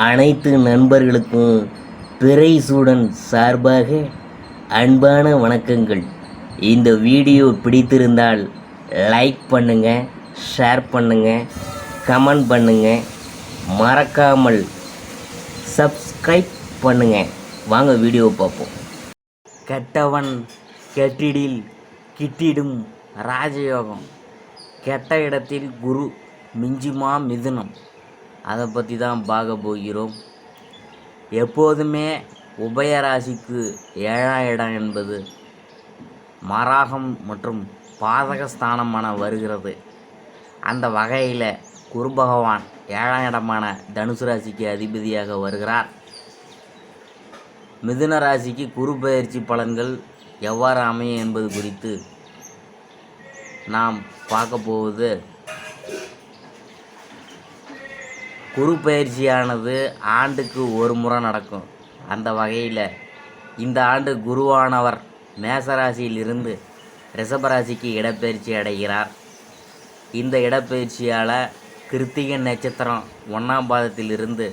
அனைத்து நண்பர்களுக்கும் பிறைசூடன் சார்பாக அன்பான வணக்கங்கள். இந்த வீடியோ பிடித்திருந்தால் லைக் பண்ணுங்கள், ஷேர் பண்ணுங்கள், கமெண்ட் பண்ணுங்கள், மறக்காமல் சப்ஸ்கிரைப் பண்ணுங்கள். வாங்க வீடியோ பார்ப்போம். கெட்டவன் கெட்டிடில் கிட்டிடும் ராஜயோகம். கெட்ட இடத்தில் குரு மிஞ்சுமா மிதுனம். அதை பற்றி தான் பார்க்க போகிறோம். எப்போதுமே உபயராசிக்கு 7ஆம் இடம் என்பது மராகம் மற்றும் பாதகஸ்தானமான வருகிறது. அந்த வகையில் குரு பகவான் 7ஆம் இடமான தனுசு ராசிக்கு அதிபதியாக வருகிறார். மிதுன ராசிக்கு குரு பயிற்சி பலன்கள் எவ்வாறு அமையும் என்பது குறித்து நாம் பார்க்க போவது. குரு பயிற்சியானது ஆண்டுக்கு ஒரு முறை நடக்கும். அந்த வகையில் இந்த ஆண்டு குருவானவர் மேசராசியிலிருந்து ரிஷபராசிக்கு இடப்பெயர்ச்சி அடைகிறார். இந்த இடப்பெயர்ச்சியால் கிருத்திகை நட்சத்திரம் 1ஆம் பாதத்திலிருந்து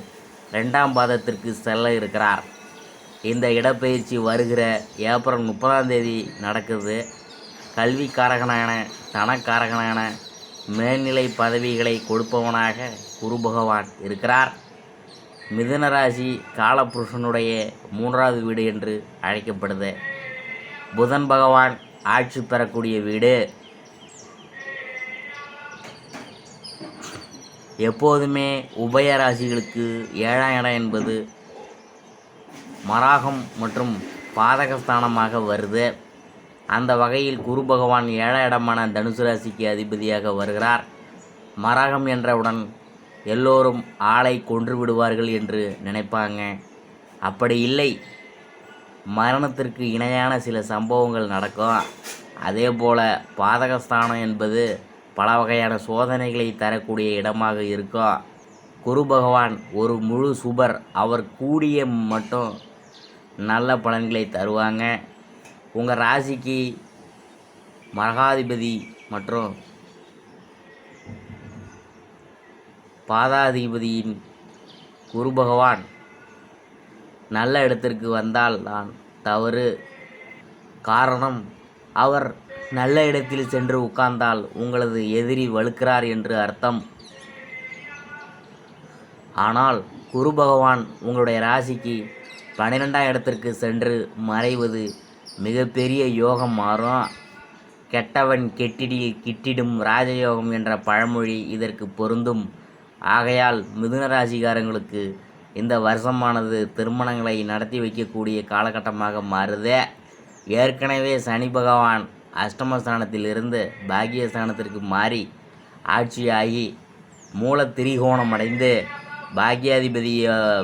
2ஆம் பாதத்திற்கு செல்ல இருக்கிறார். இந்த இடப்பெயர்ச்சி வருகிற ஏப்ரல் 30ஆம் தேதி நடக்குது. கல்விக்காரகனான தனக்காரகனான மேல்நிலை பதவிகளை கொடுப்பவனாக குரு பகவான் இருக்கிறார். மிதுன ராசி காலபுருஷனுடைய 3வது வீடு என்று அழைக்கப்படுது. புதன் பகவான் ஆட்சி பெறக்கூடிய வீடு. எப்போதுமே உபய ராசிகளுக்கு 7ஆம் இடம் என்பது மராகம் மற்றும் பாதகஸ்தானமாக வருது. அந்த வகையில் குரு பகவான் 7ஆம் இடமான தனுசு ராசிக்கு அதிபதியாக வருகிறார். மராகம் என்றவுடன் எல்லோரும் ஆளை கொன்று விடுவார்கள் என்று நினைப்பாங்க. அப்படி இல்லை, மரணத்திற்கு இணையான சில சம்பவங்கள் நடக்கும். அதே போல் பாதகஸ்தானம் என்பது பல வகையான சோதனைகளை தரக்கூடிய இடமாக இருக்கும். குரு பகவான் ஒரு முழு சுபர். அவர் கூடிய மட்டும் நல்ல பலன்களை தருவாங்க. உங்கள் ராசிக்கு மகாதிபதி மற்றும் பாதாதிபதியின் குரு பகவான் நல்ல இடத்திற்கு வந்தால் தான் தவறு. காரணம், அவர் நல்ல இடத்தில் சென்று உட்கார்ந்தால் உங்களது எதிரி வலுக்கிறார் என்று அர்த்தம். ஆனால் குரு பகவான் உங்களுடைய ராசிக்கு 12ஆம் இடத்திற்கு சென்று மறைவது மிகப்பெரிய யோகம் மாறும். கெட்டவன் கெட்டிடில் கிட்டிடும் ராஜயோகம் என்ற பழமொழி இதற்கு பொருந்தும். ஆகையால் மிதுன ராசிக்காரங்களுக்கு இந்த வருஷமானது திருமணங்களை நடத்தி வைக்கக்கூடிய காலகட்டமாக மாறுது. ஏற்கனவே சனி பகவான் அஷ்டமஸ்தானத்திலிருந்து பாக்கியஸ்தானத்திற்கு மாறி ஆட்சியாகி மூல திரிகோணம் அடைந்து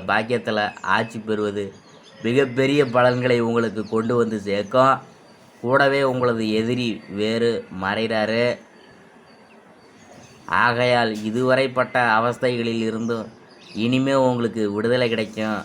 பாக்கியத்தில் ஆட்சி பெறுவது மிகப்பெரிய பலன்களை உங்களுக்கு கொண்டு வந்து சேர்க்கும். கூடவே உங்களது எதிரி வேறு மறைகிறாரு. ஆகையால் இதுவரைப்பட்ட அவஸ்தைகளில் இருந்தும் இனிமேல் உங்களுக்கு விடுதலை கிடைக்கும்.